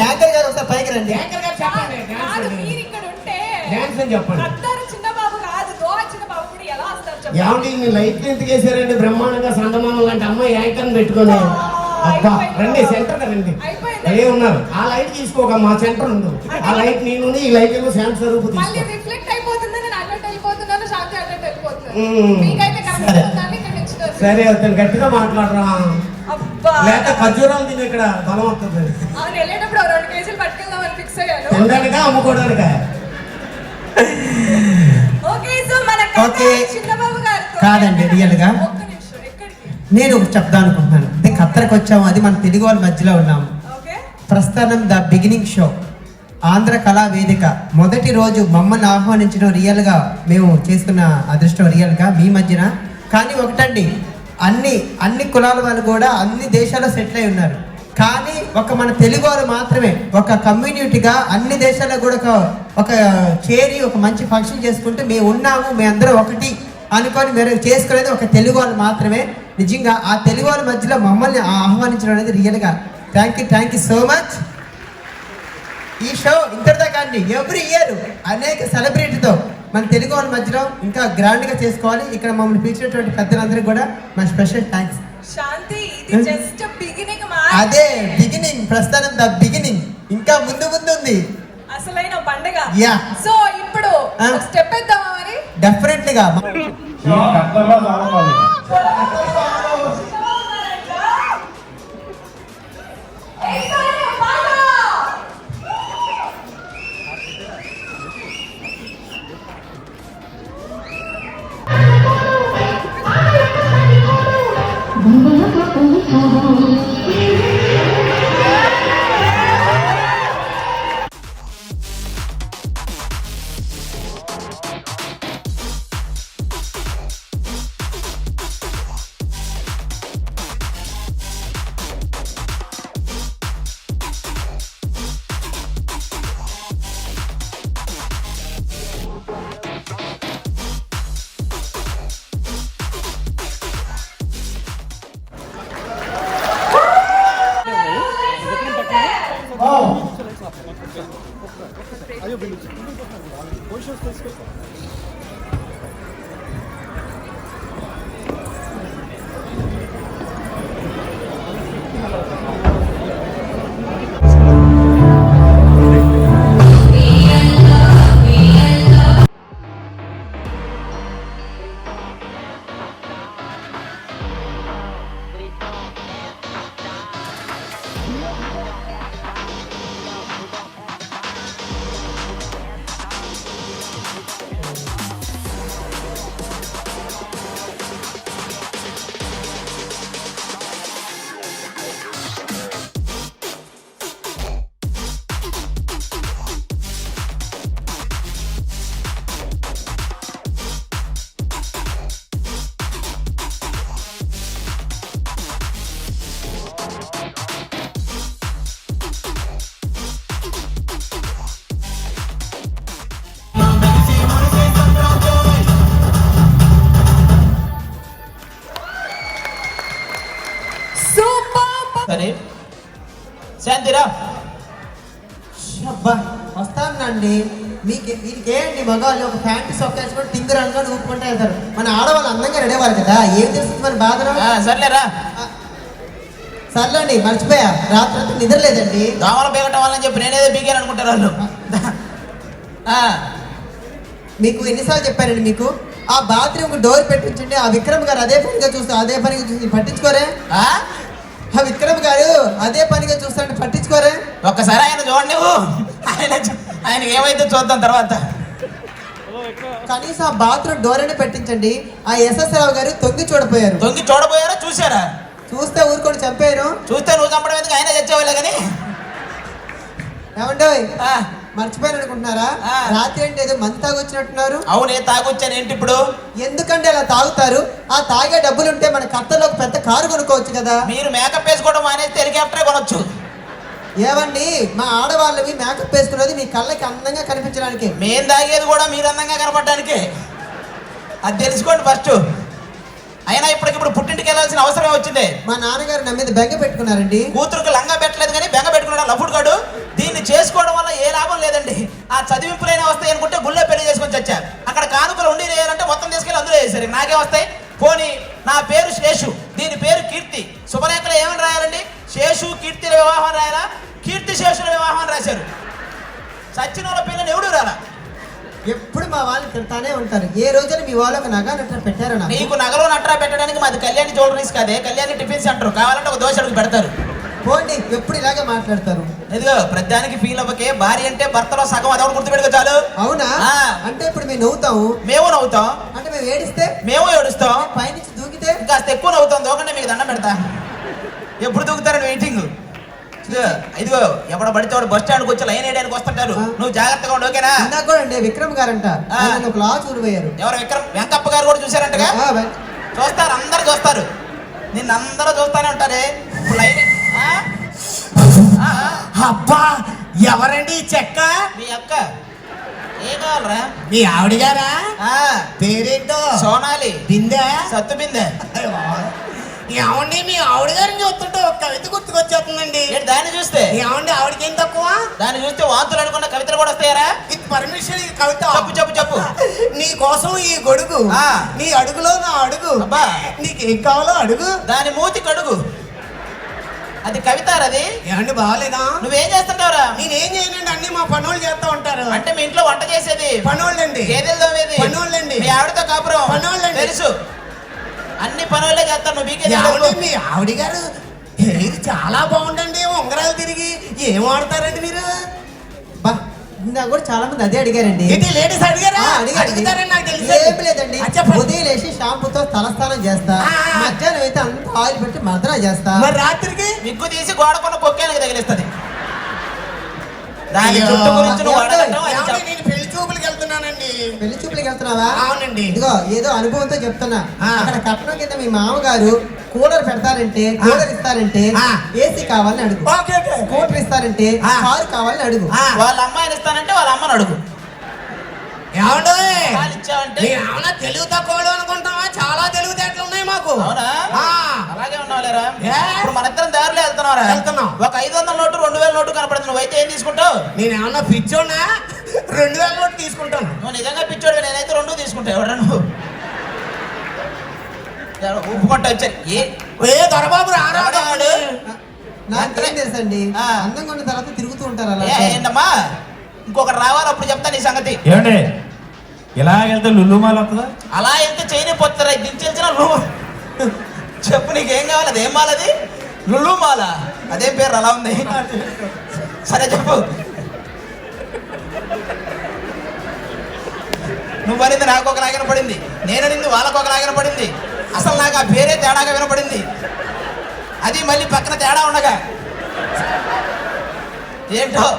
S7: యాంకర్ గారు ఒకసారి పైకి రండి.
S5: యాంకర్ గారు చెప్పండి
S8: కాదు, మీరు ఇక్కడ ఉంటే
S5: డాన్స్ అని చెప్పండి.
S8: కత్తారు చిన్న బాబు కాదు, దోహ చిన్న బాబు కూడా ఎలా వస్తారు చెప్పండి.
S5: ఏమండి మీ లైట్ ఎందుకు వేసారండి? బ్రహ్మాండంగా సందమానం లాంటి అమ్మాయి యాంకర్ పెట్టుకుని. అబ్బా రండి, సెంటర్ రండి. అదే ఉన్నారు. ఆ లైట్ తీసుకోక మా సెంటర్ ఉంది. ఆ లైట్ నేను ఈ లైట్ ఏమో శాంతి స్వరూపు
S8: మళ్ళీ
S5: తీసుకో.
S8: రిఫ్లెక్ట్ అయిపోతుంది, నేను అన్నట్టు వెళ్ళిపోతున్నాను, శాంతి అన్నట్టు వెళ్ళిపోతున్నాను. మీకైతే కరెక్ట్ ఉందని ఇక్కడ నుంచి
S5: సరే అతను గట్టిగా మాట్లాడరా,
S8: అబ్బా
S5: లేక ఖర్జూరాలు తిని ఇక్కడ బలం వస్తుంది.
S8: అవును, వెళ్ళేటప్పుడు 2 కేజీలు పట్టుకెళ్దామని ఫిక్స్ అయ్యాను.
S5: తినడానికా అమ్ముకోవడానికా?
S8: ఓకే, సో మన
S7: ఓకే.
S8: చిన్న బాబు గారు
S7: కాదండి, రియల్ గా
S8: ఒక్క నిమిషం, ఎక్కడికి?
S7: నేను ఒకటి చెప్దాం అనుకుంటున్నాను. అంటే ఖత్తర్కి వచ్చాము, అది మన తెలుగు వాళ్ళ మధ్యలో ఉన్నాము.
S8: ఓకే,
S7: ప్రస్థానం ద బిగినింగ్ షో, ఆంధ్ర కళా వేదిక మొదటి రోజు మమ్మల్ని ఆహ్వానించడం రియల్ గా మేము చేసుకున్న అదృష్టం రియల్ గా మీ మధ్యన. కానీ ఒకటండి, అన్ని కులాల వాళ్ళు కూడా అన్ని దేశాల్లో సెటిల్ అయి ఉన్నారు. కానీ ఒక మన తెలుగు వారు మాత్రమే ఒక కమ్యూనిటీగా అన్ని దేశాల్లో కూడా ఒక చేరి ఒక మంచి ఫంక్షన్ చేసుకుంటే మేము ఉన్నాము, మేము అందరం ఒకటి అనుకొని మీరు చేసుకునేది ఒక తెలుగు వాళ్ళు మాత్రమే. నిజంగా ఆ తెలుగు వాళ్ళ మధ్యలో మమ్మల్ని ఆహ్వానించడం అనేది రియల్గా థ్యాంక్ యూ సో మచ్. ఈ షో ఇంతటిదా కానీ ఎవ్రీ ఇయర్ అనేక సెలబ్రిటీతో మన తెలుగు వాళ్ళ మధ్యలో ఇంకా గ్రాండ్గా చేసుకోవాలి. ఇక్కడ మమ్మల్ని పిలిచినటువంటి పెద్దలందరికీ కూడా మా స్పెషల్ థ్యాంక్స్.
S8: శాంతి ఇది జస్ట్ బిగినింగ్
S7: అదే బిగినింగ్, ప్రస్థానం ద బిగినింగ్, ఇంకా ముందు ఉంది
S8: అసలైన పండుగ.
S7: యా.
S8: సో ఇప్పుడు స్టెప్ వేద్దామా మరి?
S7: డెఫినెట్లీ గా
S4: సరే శాంతిరా
S7: వస్తానండి. మీకు వీరికేంటి మగవాళ్ళు ఒక ప్యాంటు సొక్కేసుకొని టింగురు అనుకొని ఊపుకుంటే వెళ్తారు. మన ఆడవాళ్ళు అందంగా రెడేవారు కదా, ఏం చేస్తుంది మన బాధను?
S4: సర్లేరా
S7: సర్లేండి, మర్చిపోయా రాత్రి నిద్ర లేదండి.
S4: దోమలు బీగటం వాళ్ళని చెప్పి నేనేదో బీగాను అనుకుంటారు వాళ్ళు.
S7: మీకు ఎన్నిసార్లు చెప్పానండి, మీకు ఆ బాత్రూమ్ డోర్ పెట్టించండి. ఆ విక్రమ్ గారు అదే పనిగా చూసి పట్టించుకోరే. ఆ విక్రమ్ గారు అదే పనిగా చూస్తాడు, పట్టించుకోరే.
S4: ఒక్కసారి ఆయన చూడండి, నువ్వు ఆయన ఏమైతే చూద్దాం తర్వాత.
S7: కనీసం ఆ బాత్రూమ్ డోర్ అని పెట్టించండి. ఆ ఎస్ఎస్ రావు గారు తొంగి
S4: చూడబోయారా చూసారా?
S7: చూస్తే ఊరుకొని చంపారు.
S4: చూస్తే నువ్వు చంపడం ఎందుకు, ఆయన చచ్చేవాళ్ళే కానీ.
S7: ఏమండో మర్చిపోయారు అనుకుంటున్నారా? రాత్రి అంటే ఏదో మందు తాగొచ్చినట్టున్నారు.
S4: అవునే తాగొచ్చాను ఏంటి ఇప్పుడు?
S7: ఎందుకంటే అలా తాగుతారు? ఆ తాగే డబ్బులు ఉంటే మన ఖర్చులో ఒక పెద్ద కారు కొనుక్కోవచ్చు కదా.
S4: మీరు మేకప్ వేసుకోవడం మానేస్తే హెలికాప్టరే కొనొచ్చు.
S7: ఏవండి, మా ఆడవాళ్ళవి మేకప్ వేసుకున్నది మీ కళ్ళకి అందంగా కనిపించడానికి.
S4: మేము తాగేది కూడా మీరు అందంగా కనపడడానికి. అది తెలుసుకోండి ఫస్ట్. అయినా ఇప్పటికిప్పుడు పుట్టింటికి వెళ్ళాల్సిన అవసరం వచ్చింది.
S7: మా నాన్నగారు నా మీద బెంగ పెట్టుకున్నారండి.
S4: కూతురుకు లంగా పెట్టలేదు కానీ బెంగ పెట్టుకున్నాడు లఫుడ్ గాడు. దీన్ని చేసుకోవడం వల్ల ఏ లాభం లేదండి. ఆ చదివింపులైనా వస్తాయి అనుకుంటే గుళ్ళో పెళ్లి చేసుకొని చచ్చారు. అక్కడ కానుకలు ఉండి వేయాలంటే మొత్తం తీసుకెళ్ళి అందులో వేసారు. నాకే వస్తాయి. పోనీ నా పేరు శేషు, దీని పేరు కీర్తి. శుభలేఖలో ఏమని రాయాలండి? శేషు కీర్తిల వివాహం రాయాలా? కీర్తి శేషుల వివాహం రాశారు. సచిన వాళ్ళ పిల్లని ఎవడు రాలా.
S7: ఎప్పుడు మా వాళ్ళు తింటానే ఉంటారు. ఏ రోజున మీ వాళ్ళు ఒక నగ నట్ర పెట్టారన్నా?
S4: నీకు నగలు నట్రా పెట్టడానికి మాది కళ్యాణి జ్యువెలరీస్ కాదే, కళ్యాణి టిఫిన్ సెంటర్. కావాలంటే ఒక దోశ అడుగు పెడతారు.
S7: పోండి, ఎప్పుడు ఇలాగే మాట్లాడతారు.
S4: ఇదిగో ప్రతిదానికి ఫీల్ అవ్వకే. భార్య అంటే భర్తలో సగం అదొకటి గుర్తుపెట్టుకో చాలు.
S7: అవునా? అంటే ఇప్పుడు మేము నవ్వుతాము.
S4: మేము నవ్వుతాం.
S7: అంటే మేము ఏడిస్తే
S4: మేము ఏడుస్తాం.
S7: పైనుంచి దూకితే
S4: కాస్త ఎక్కువ నవ్వుతాం. దూకండి, మీకు దండం పెడతా. ఎప్పుడు దూకుతారని వెయిటింగ్. ఇదిగో ఎవడ పడితే వాడు బస్ స్టాండ్కి వచ్చి లైన్ వేయడానికి వస్తుంటారు. నువ్వు జాగ్రత్తగా ఉండు, ఓకేనా?
S7: ఇందాక కూడా అండి విక్రమ్ గారంట ఒక లాస్ ఊరిపోయారు.
S4: ఎవరు? విక్రమ్ వెంకప్ప గారు కూడా చూసారంటగా. చూస్తారు, అందరు చూస్తారు. నిన్ను అందరూ చూస్తానే ఉంటారే. లైన్
S5: అబ్బా ఎవరండి ఈ చెక్క?
S4: మీ అక్క ఏం కావాలరా?
S5: మీ ఆవిడ గారా?
S4: ఆ,
S5: పేరేంటో?
S4: సోనాలి
S5: బిందె.
S4: సత్తు బిందె.
S5: ఏమండి మీ ఆవిడ గారిని చూస్తుంటే ఒక కవిత గుర్తుకొచ్చేస్తుందండి.
S4: ఏంటి దాన్ని చూస్తే?
S5: ఏమండి ఆవిడకి ఏం తక్కువ?
S4: దాన్ని చూస్తే వాంతులు అనుకున్న కవితలు కూడా వస్తాయారా?
S5: ఇది పర్మిషన్, ఇది కవిత.
S4: చెప్పు చెప్పు చెప్పు.
S5: నీ కోసం ఈ గొడుగు,
S4: ఆ.
S5: నీ అడుగులో నా అడుగు,
S4: అబ్బా.
S5: నీకేం కావాలో అడుగు.
S4: దాని మూతి కడుగు. అది కవితారు అది.
S5: ఏమండి బాగాలేదా?
S4: నువ్వేం చేస్తుంటావురా?
S5: నేనేం చేయనండి, అన్ని మా పనులు చేస్తా ఉంటారు.
S4: అంటే మీ ఇంట్లో వంట చేసేది
S5: పనోళ్ళండి.
S4: గేదెలు తోమేది
S5: పనోళ్ళండి.
S4: మీ ఆవిడతో కాపురం
S5: పనోళ్ళండి.
S4: తెలుసు. అన్ని పనులే చేస్తాను. నువ్వు బీకే
S5: ఏమండి మీ ఆవిడ గారు ఇది చాలా బాగుందండి, ఉంగరాలు తిరిగి ఏం వాడతారండి మీరు?
S7: బా, నాకు కూడా చాలా మంది అదే అడిగారండి.
S5: ఇది లేడీస్ అడిగారా?
S7: ఆ, అడిగారండి.
S5: అడుగుతారని నాకు తెలుసు.
S7: ఏం లేదండి,
S5: చెప్పండి.
S7: ఉదయం లేచి షాంపూతో తలస్నానం చేస్తా,
S5: ఆ.
S7: మధ్యాహ్నం అయితే అంత ఆయిల్ పెట్టి మర్దన చేస్తా.
S5: మరి రాత్రికి?
S4: విగ్గు తీసి గోడకున్న పొక్కేనికి తగిలిస్తుంది. దాని
S5: అయ్యో.
S4: చుట్టూ గురించి నువ్వు అడగటం అది
S5: ఏమండి,
S4: చెప్ప-
S5: నేను పెళ్లి చూపులకి వెళ్తున్నానండి.
S7: పెళ్లి చూపులకి వెళ్తున్నావా?
S5: అవునండి.
S7: ఇదిగో ఏదో అనుభవంతో చెప్తున్నా.
S5: ఆ.
S7: అక్కడ కట్నం కింద మీ మామగారు కూలర్ పెడతారంటే, కూలర్ ఇస్తారంటే
S5: ఆ.
S7: ఏసీ కావాలని అడుగు.
S5: Okay okay.
S7: స్కూటర్ ఇస్తారంటే
S5: ఆ.
S7: కారు కావాలని అడుగు.
S5: ఆ.
S4: వాళ్ళ అమ్మాయిని ఇస్తానంటే వాళ్ళ అమ్మని అడుగు.
S5: ఏమండి
S4: వాళ్ళు ఇచ్చావంటే
S5: నేను ఏమన్నా తెలుగు తక్కువడు అనుకుంటావా? చాలా తెలివితేటలు ఉన్నాయి మాకు.
S4: అవునా?
S5: ఆ.
S4: అలాగే ఉన్నావులేరా.
S5: ఏ?
S4: ఇప్పుడు మన ఇద్దరం దారిలో వెళ్తున్నావురా?
S5: వెళ్తున్నాం.
S4: ఒక 500 నోటు 2000 నోటు కనపడుతుంది. నువ్వైతే ఏం తీసుకుంటావు?
S5: నేను ఏమన్నా పిచ్చోనా? 2000 నోటు తీసుకుంటాను.
S4: నువ్వు నిజంగా పిచ్చోడు. నేనైతే 2 తీసుకుంటా. ఎవడా నువ్వు? ఒప్పుకుంటా వచ్చారు.
S5: ఏ దొరబాబు రారా?
S4: ఎవడా వాడు?
S7: నాకేం తెలుసండి,
S4: ఆ.
S7: అందంగా ఉన్న తర్వాత తిరుగుతూ ఉంటారు అలా.
S4: ఏంటమ్మా? ఇంకొకటి రావాలి, అప్పుడు చెప్తా నీ సంగతి.
S6: ఏమండి ఇలాగెళ్తే లుల్లుమాల వస్తుందా?
S4: అలా వెళ్తే చైన్ పోతారా? దించేసిన చెప్పు, నీకేం కావాలి? అదేం మాల? అది లుల్లు మాల. అదేం పేరు అలా ఉంది? సరే చెప్పు. నువ్వు అనేది నాకు ఒకలాగా వినపడింది, నేను అనేది వాళ్ళకు ఒకలాగా వినపడింది. అసలు నాకు ఆ పేరే తేడాగా వినపడింది. అది మళ్ళీ పక్కన తేడా ఉండగా ఏంటో.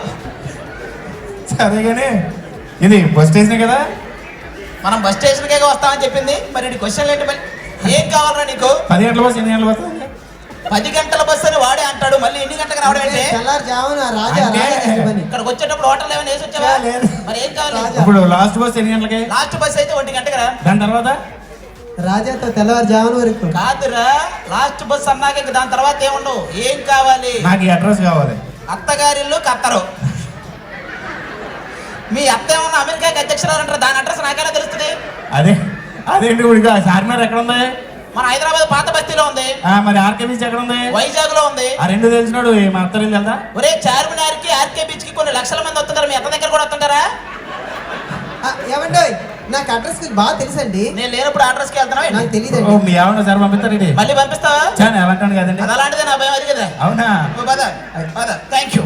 S6: సరే కానీ ఇది బస్ స్టేషన్ కదా?
S4: మనం బస్ స్టేషన్కే వస్తామని చెప్పింది. మరి నీ క్వశ్చన్ ఏంటి? మరి ఏం కావాలరా నీకు?
S6: 10 గంటల బస్, 8 గంటల బస్?
S4: 10 గంటల బస్సు అని వాడే అంటాడు. మళ్ళీ ఎన్ని గంటలకు రావడం అంటే?
S7: తెల్లారుజామున రాజా
S6: అంటే-
S7: రాజా చేసే పని.
S4: ఇక్కడికి వచ్చేటప్పుడు హోటల్ ఏమైనా వేసి వచ్చావా?
S7: లేదు.
S4: మరి ఏం కావాలి?
S7: రాజా.
S6: ఇప్పుడు లాస్ట్ బస్ 8 గంటలకి,
S4: లాస్ట్ బస్ అయితే 1 గంటకి రా.
S6: దాని తర్వాత
S7: రాజాతో తెల్లవారుజామున వరకు.
S4: కాదురా, లాస్ట్ బస్ అన్నాక ఇంక దాని తర్వాత ఏముండవు. ఏం కావాలి?
S6: నాకు ఈ అడ్రస్ కావాలి.
S4: అత్తగారిల్లు కత్తరు. మీ అత్త ఏమన్నా అమెరికాకి అధ్యక్షురాలు అంటారు. దాని అడ్రస్ నాకెలా తెలుస్తుంది?
S6: అదేంటి ఇప్పుడు చార్మినార్ ఎక్కడ ఉంది?
S4: మన హైదరాబాద్ పాత బస్తీలో ఉంది.
S6: మరి ఆర్కే బీచ్ ఎక్కడ ఉంది?
S4: వైజాగ్ లో ఉంది.
S6: ఆ రెండు తెలిసినాడు మా అత్త వెళ్తా.
S4: ఒరే, చార్మినార్ కి ఆర్కే బీచ్ కి కొన్ని లక్షల మంది వస్తుంటారు. మీ అత్త దగ్గర కూడా వస్తుంటారా?
S7: ఏమండి, నాకు అడ్రస్ బాగా తెలుసండి.
S4: నేను లేనప్పుడు అడ్రస్ కి వెళ్తున్నావా?
S7: నాకు తెలియదండి.
S6: మీ ఆవిడ సార్ పంపిస్తారండి?
S4: మళ్ళీ పంపిస్తావా?
S6: చాలా అలాంటి కదండి.
S4: అది అలాంటిదే, నా భయం అది కదా.
S6: అవునా?
S4: Thank you.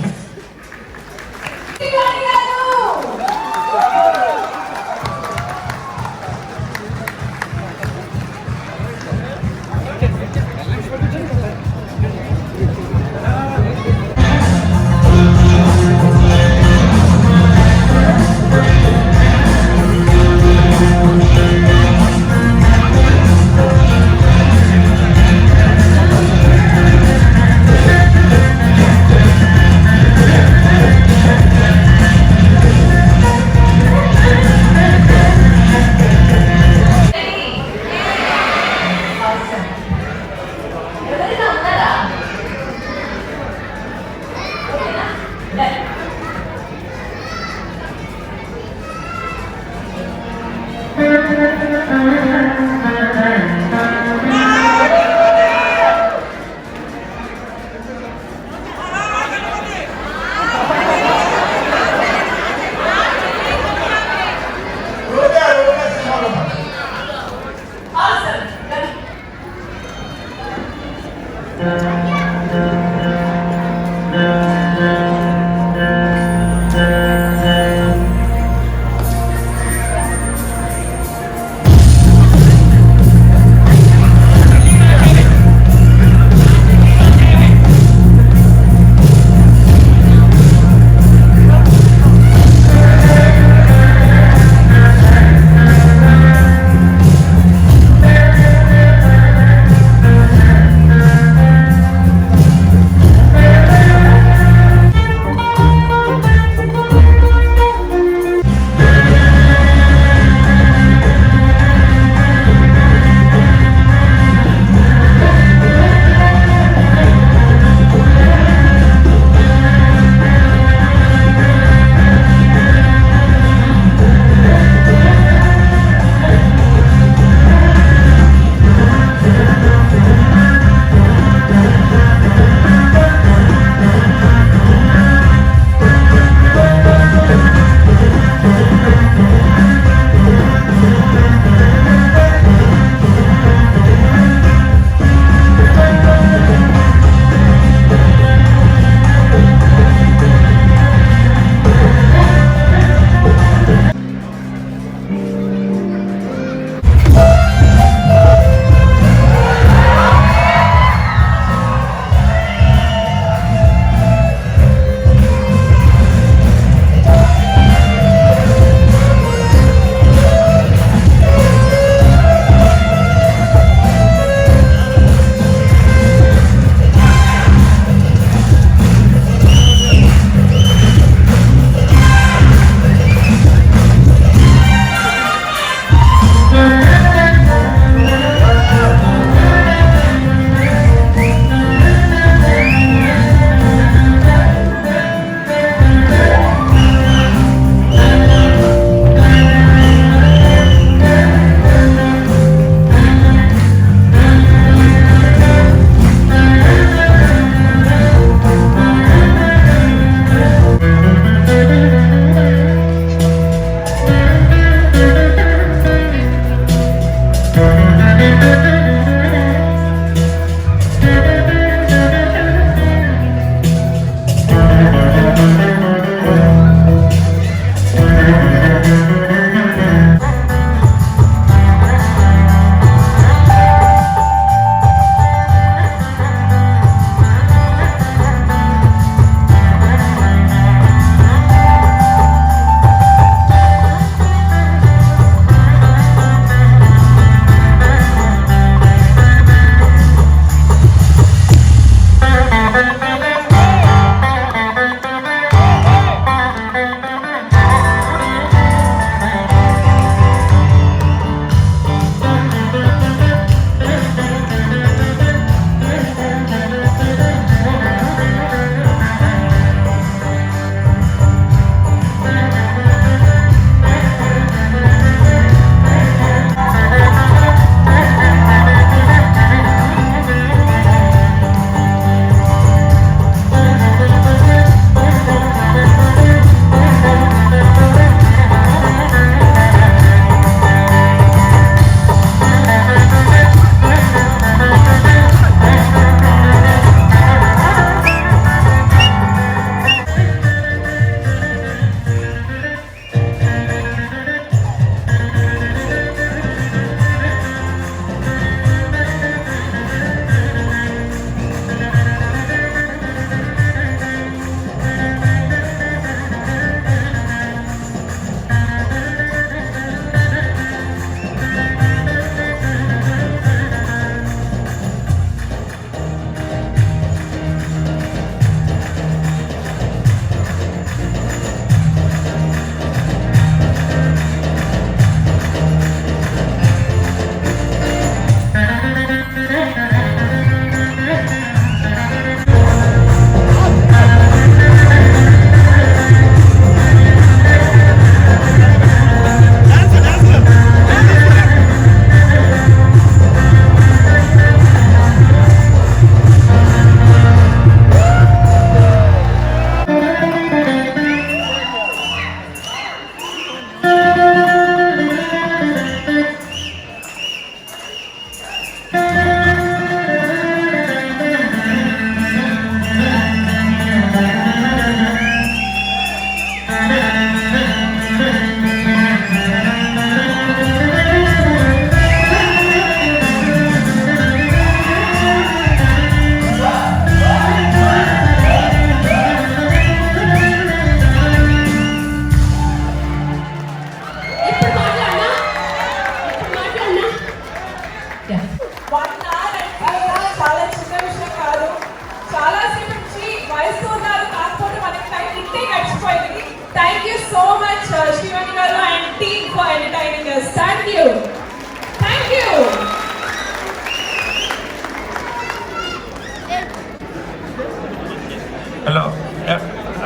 S2: హలో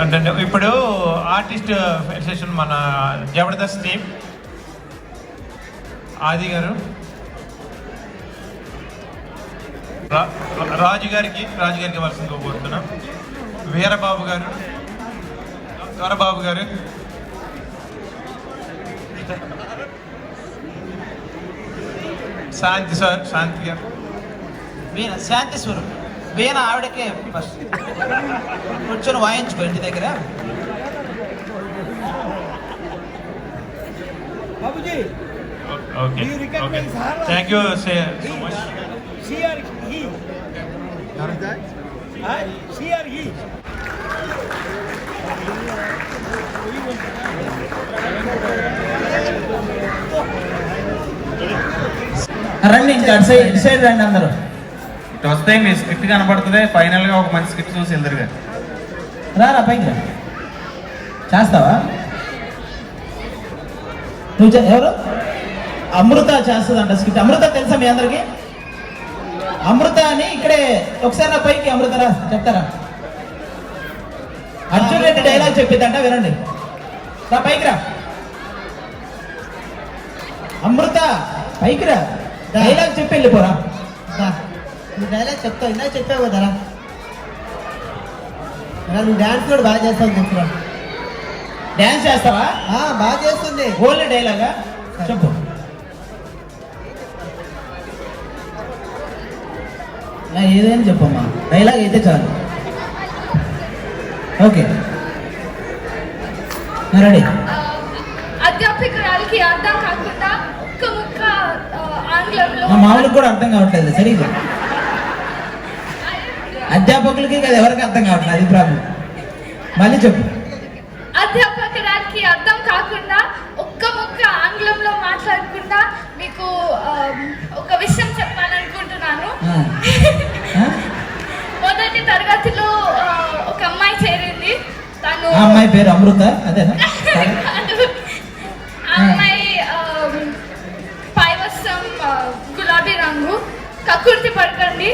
S2: అంటే ఇప్పుడు ఆర్టిస్ట్ సెషన్ మన జబర్దస్త్ టీం ఆది గారు రాజు గారికి వలసిందిగా కోరుతున్నాం. వీరబాబు గారు శాంతి గారు
S4: వీణ శాంతి స్వరూప్ వీణ ఆవిడకే ఫస్ట్ కూర్చొని వాయించుకో ఇంటి దగ్గర.
S2: Okay thank you so much.
S4: రండి ఇంకా అటు సైడ్ రండి అందరూ.
S6: ఇటు వస్తే మీ స్క్రిప్ట్ కనపడుతుంది. ఫైనల్ గా ఒక మంచి స్క్రిప్ట్ చూసి వెళ్తారు కదా.
S4: రా పైకి రా. చేస్తావా నువ్వు? ఎవరు? అమృత చేస్తుందంట స్క్రిప్ట్. అమృత తెలుసా మీ అందరికి? అమృత అని ఇక్కడే ఒకసారి నా పైకి అమృత రా చెప్తారా? అర్జున్ రెడ్డి డైలాగ్ చెప్పిద్దంట, వినండి. రా పైకి రా. అమృత పైకి రా, డైలాగ్ చెప్పి వెళ్ళిపోరా.
S7: డైలాగ్ చెప్తావు, ఇందా చెప్పావు కదరా. నువ్వు డాన్స్ కూడా బాగా చేస్తావు చెప్పురా.
S4: డాన్స్ చేస్తావా?
S7: బాగా చేస్తుంది.
S4: ఓన్లీ డైలాగా చెప్పు. ఏదైనా చెప్పమ్మా, డైలాగ్ అయితే చాలు. Okay ready.
S8: అధ్యాపకురాలకి అర్థం కాకుండా ఒక్క ముక్క ఆంగ్లంలో
S4: మామూలుగా కూడా అర్థం కావట్లేదు సరిగ్గా. అధ్యాపకులకి కదా ఎవరికి అర్థం కావట్లేదు, అది ప్రాబ్లం. మళ్ళీ చెప్పు.
S8: అధ్యాపకురాలకి అర్థం కాకుండా ఒక్క ముక్క ఆంగ్లంలో మాట్లాడకుండా మీకు ఒక విషయం చెప్పాలనుకుంటున్నాను. మొదటి తరగతిలో ఒక అమ్మాయి చేరింది. తను
S4: అమ్మాయి పేరు అమృత అదేనా?
S8: అమ్మాయి పైవస్త్రం గులాబీ రంగు. కక్కుర్తి పడకండి,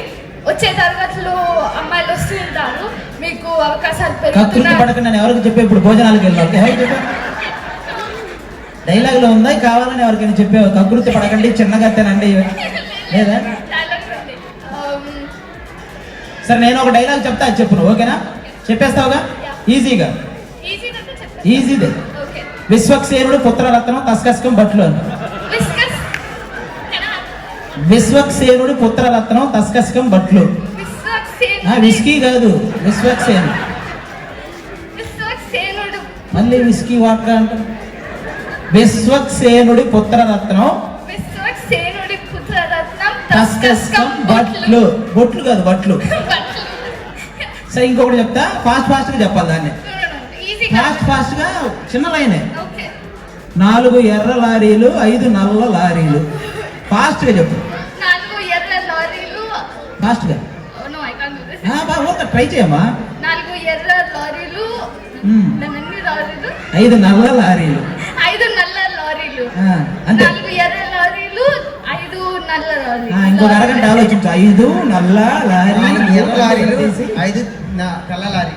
S8: వచ్చే తరగతిలో అమ్మాయిలు వస్తూ ఉంటారు, మీకు అవకాశాలు
S4: కక్కుర్తి
S8: పెరుగుతున్నాయి.
S4: పడకండి నేను ఎవరికి చెప్పే ఇప్పుడు భోజనాలకు వెళ్ళాం. డైలాగ్ లో ఉందా కావాలని ఎవరికైనా చెప్పావు? కక్కుర్తి పడకండి, చిన్నగా తినండి లేదా? సరే నేను ఒక డైలాగ్ చెప్తా, అది చెప్పు నువ్వు. ఓకేనా? చెప్పేస్తావుగా ఈజీగా? ఈజీదే. విశ్వక్సేనుడు పుత్రరత్నం తస్కస్కం బట్లు అని. విశ్వక్సేనుడు పుత్రరత్నం తస్కస్కం బట్లు. విస్కీ కాదు, విశ్వక్సేనుడు. మళ్ళీ విస్కీ వాటర్ అంటారు. విశ్వక్సేనుడి పుత్రరత్నం తస్కస్కం బట్లు. బొట్లు కాదు, బట్లు. సరే ఇంకొకటి చెప్తా, ఫాస్ట్ గా చెప్పాలి దాన్ని. ఫాస్ట్ గా చిన్న లైనే. 4 ఎర్ర లారీలు 5 నల్ల లారీలు. ఫాస్ట్ గా చెప్పు.
S8: 4 ఎర్ర లారీలు.
S4: ఫాస్ట్ గా ట్రై చేయమ్మా.
S8: 4 ఎర్ర లారీలు.
S4: 5 నల్ల లారీలు.
S8: 5 నల్ల లారీలు.
S4: అంతే.
S8: 4 ఎర్ర లారీలు 5 నల్ల లారీలు.
S4: ఇంకొక అరగంట ఆలోచించు. 5 నల్ల లారీలు.
S7: 5 తెల్ల లారీ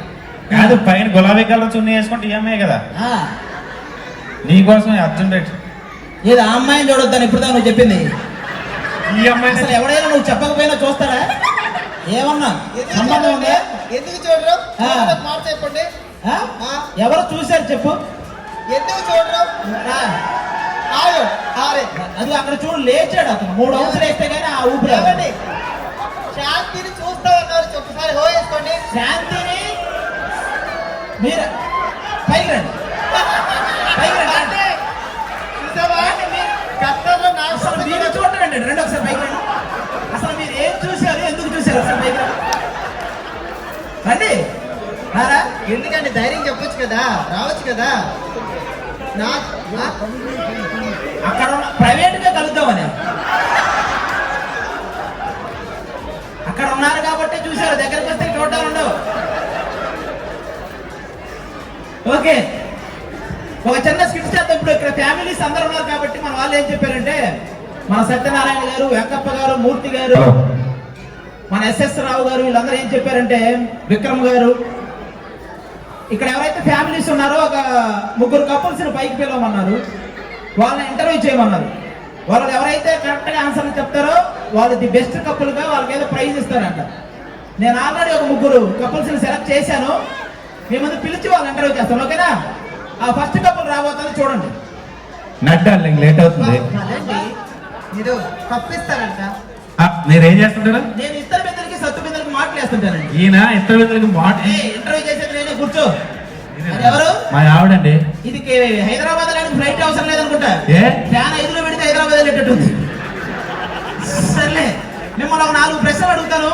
S6: కాదు, పైన గులాబీ కలర్ చున్నీ వేసుకుంటే ఈఎంఐ కదా. నీకోసం అర్జున్ రెడ్డి.
S4: ఏది ఆ అమ్మాయిని చూడొద్దని ఇప్పుడు నువ్వు చెప్పింది?
S6: ఈ అమ్మాయి
S4: అసలు ఎవడైనా నువ్వు చెప్పకపోయినా చూస్తారా? ఏమన్నా సంబంధం ఉందా?
S7: ఎందుకు చూడరు? మాట చెప్పండి.
S4: ఎవరు చూశారు చెప్పు?
S7: ఎందుకు చూడరు?
S4: అది అక్కడ చూడు, లేచాడు అతను. 3 అంశాలు వేస్తే కానీ ఆ ఊపిరి.
S7: శాంతిని చూస్తా ఉన్నారు, ఒక్కసారి హో వేసుకోండి.
S4: శాంతిని మీరు పైకి రండి. అసలు మీరు చూడండి, రెండు ఒకసారి పైకి రండి. అసలు మీరు ఏం చూశారు, ఎందుకు చూశారు? అసలు పైకి రండి. రారా?
S7: ఎందుకంటే ధైర్యం చెప్పొచ్చు కదా, రావచ్చు కదా.
S4: అక్కడ ప్రైవేట్ గా కలుద్దామని అక్కడ ఉన్నారు కాబట్టి చూశారు, దగ్గరికి వస్తే చూడటాలు ఉండవు. ఓకే, ఒక చిన్న స్కిట్ చేద్దాం. ఇప్పుడు ఇక్కడ ఫ్యామిలీస్ అందరూ ఉన్నారు కాబట్టి మన వాళ్ళు ఏం చెప్పారంటే, మన సత్యనారాయణ గారు, వెంకప్ప గారు, మూర్తి గారు, మన ఎస్ఎస్ రావు గారు, వీళ్ళందరూ ఏం చెప్పారంటే, విక్రమ్ గారు, ఇక్కడ ఎవరైతే ఫ్యామిలీస్ ఉన్నారో ఒక 3 కపుల్స్ని పైకి పిలవమన్నారు, వాళ్ళని ఇంటర్వ్యూ చేయమన్నారు. వాళ్ళు ఎవరైతే కరెక్ట్గా ఆన్సర్లు చెప్తారో వాళ్ళు ది బెస్ట్ కపుల్గా వాళ్ళకి ఏదో ప్రైజ్ ఇస్తారంట. నేను ఆల్రెడీ ఒక 3 కపుల్స్ని సెలెక్ట్ చేశాను, మీ ముందు పిలిచి వాళ్ళు ఇంటర్వ్యూ చేస్తాను, ఓకేనా? ఆ ఫస్ట్ కపుల్ రాబోతుంది, చూడండి.
S6: నడ్డా లేట్ అవుతుంది.
S7: మీరు కప్పిస్తారంట.
S6: మీరేం చేస్తుంటారా?
S4: నేను ఇద్దరు బిందెలకి సత్తు బిందెలకి మాట్లాడేస్తుంటానండి.
S6: ఈయన ఇద్దరు బిందెలకి
S4: ఇంటర్వ్యూ చేసేది నేనే, కూర్చో. అది ఎవరు?
S6: మా ఆవిడండి.
S4: ఇది హైదరాబాద్ లో ఫ్లైట్ అవసరం లేదనుకుంటా.
S6: ఏ
S4: ఫ్యాన్ 5లో పెడితే హైదరాబాద్ వెళ్ళేటట్టుంది. సర్లే, మిమ్మల్ని ఒక 4 ప్రశ్నలు అడుగుతాను,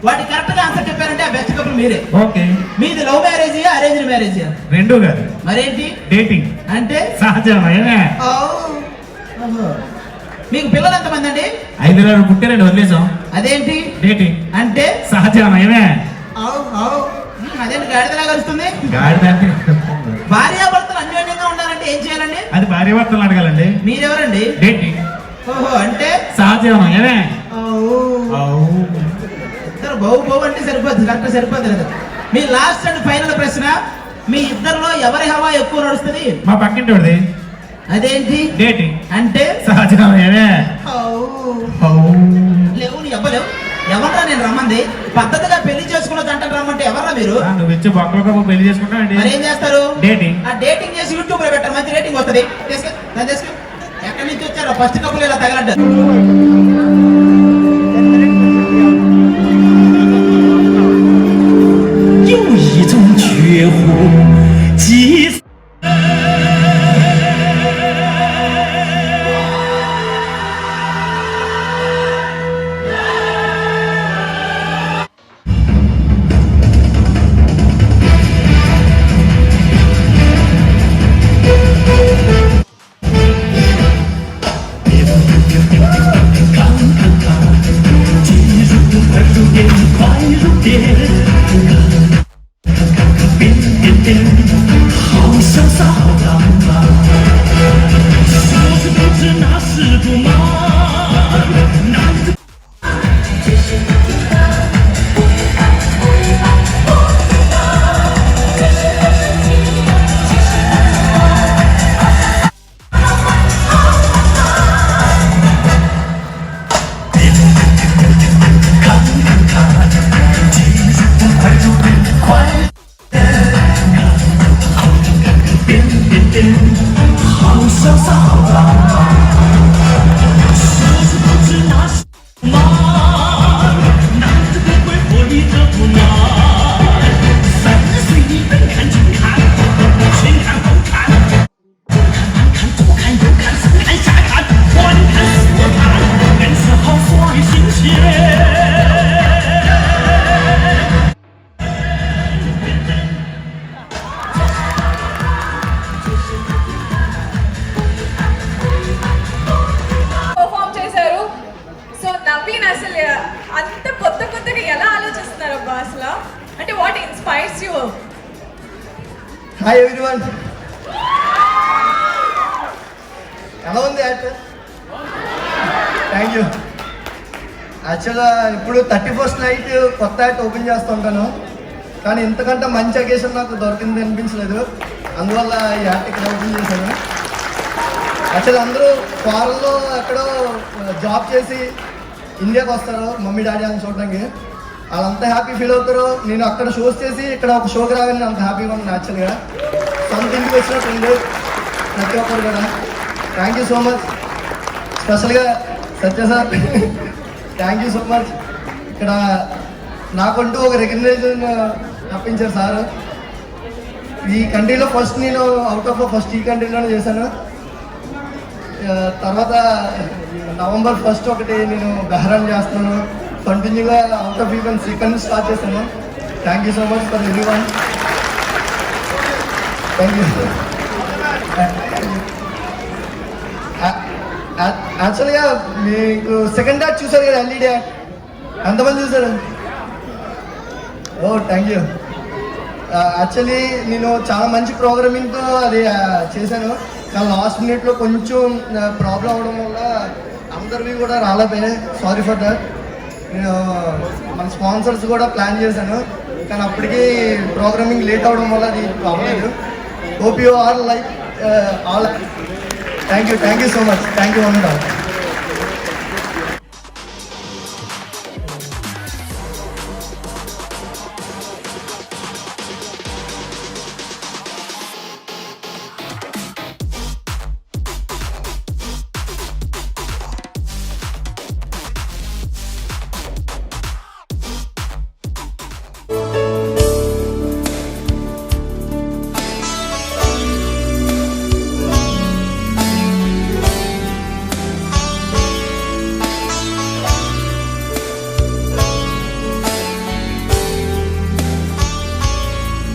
S4: వాటి కరెక్ట్ గా ఆన్సర్ చెప్పారంటే ఆ బెస్ట్ కపుల్ మీరే.
S6: ఓకే.
S4: మీది లవ్ మ్యారేజ్ అరేంజ్ మ్యారేజ్?
S6: రెండు కాదు.
S4: మరేంటి?
S6: డేటింగ్.
S4: అంటే
S6: సహజమే.
S4: మీకు పిల్లలు ఎంతమంది అండి?
S6: 5 పుట్టారండి, వదిలేసాం.
S4: అదేంటి?
S6: డేటింగ్.
S4: అంటే
S6: సహజమే.
S4: అదేంటి గాడిదలా కలుస్తుంది?
S6: గాడిద అంటే
S4: భార్యాభర్తలు అన్యోన్యంగా ఉండాలంటే ఏం చేయాలండి?
S6: అది భార్యాభర్తలు అడగాలండి.
S4: మీరెవరండి?
S6: డేటింగ్.
S4: ఓహో, అంటే
S6: సహజమే.
S4: ఇద్దరు బహు అంటే సరిపోతుంది, కరెక్ట్ సరిపోతుంది కదా. మీ లాస్ట్ అండ్ ఫైనల్ ప్రశ్న, మీ ఇద్దరిలో ఎవరి హవా ఎక్కువ నడుస్తుంది?
S6: మా పక్కింటోడిది.
S4: అదేంటి?
S6: డేటింగ్.
S4: అంటే
S6: సహజమే.
S4: లేవు నీ అవ్వలేవు. ఎవరా నేను రమ్మంది? పద్ధతిగా పెళ్లి చేసుకున్న జంటలు రమ్మంటే ఎవరా మీరు?
S6: నువ్వు ఇచ్చే బొక్కలకు పెళ్లి చేసుకుంటా.
S4: మరి ఏం చేస్తారు?
S6: డేటింగ్.
S4: ఆ డేటింగ్ చేసి యూట్యూబ్ లో పెట్టారు, మంచి రేటింగ్ వస్తుంది. ఎక్కడి నుంచి వచ్చారో ఫస్ట్ కప్పులు ఇలా తగలడ్డారు.
S8: అంత కొత్తగా ఎలా ఆలోచిస్తున్నారు అబ్బా అసలు? అంటే what inspires you?
S5: Hi everyone, ఎలా ఉంది యాక్టర్? Thank you. యాక్చువల్గా ఇప్పుడు 31st నైట్ కొత్త యాక్ట్ ఓపెన్ చేస్తుంటాను, కానీ ఇంతకంటే మంచి అకేషన్ నాకు దొరికింది అనిపించలేదు, అందువల్ల ఈ యాక్ట్ ఇక్కడ ఓపెన్ చేశాను. యాక్చువల్ అందరూ ఫారెన్లో ఎక్కడో జాబ్ చేసి ఇండియాకి వస్తారు మమ్మీ డాడీ అని చూడడానికి, వాళ్ళంతా హ్యాపీ ఫీల్ అవుతారు. నేను అక్కడ షోస్ చేసి ఇక్కడ ఒక షోకి రావాలని అంత హ్యాపీగా ఉంది. యాక్చువల్గా సొంత ఇంటికి వచ్చినట్టు ఉంది ప్రతి ఒక్కరు కూడా. థ్యాంక్ యూ సో మచ్, స్పెషల్గా Satya sir thank you so much. ఇక్కడ నాకంటూ ఒక రికగ్నైజేషన్ తప్పించారు సార్. ఈ కంట్రీలో ఫస్ట్ నేను అవుట్ ఆఫ్ ఫస్ట్ ఈ కంట్రీలోనే చేశాను. తర్వాత November 1st ఒకటి నేను బెహ్రాన్ చేస్తున్నాను. కంటిన్యూగా అవుట్ ఆఫ్ ఈవెంట్స్ ఇక్కడ నుంచి స్టార్ట్ చేశాను. Thank you so much for everyone. Thank you. యాక్చువల్గా మీకు సెకండ్ యాక్ట్ చూసారు కదా, ఎల్ఈడి యాక్ట్, ఎంతమంది చూసారు? ఓ థ్యాంక్ యూ. యాక్చువల్లీ నేను చాలా మంచి ప్రోగ్రామింగ్తో అది చేశాను, కానీ లాస్ట్ మినిట్లో కొంచెం ప్రాబ్లం అవడం వల్ల అందరివి కూడా రాలేపోయాయి. Sorry for that. నేను మన స్పాన్సర్స్ కూడా ప్లాన్ చేశాను,
S9: కానీ అప్పటికి ప్రోగ్రామింగ్ లేట్ అవడం వల్ల అది అవ్వలేదు. Hope you all like all. Thank you so much. Thank you.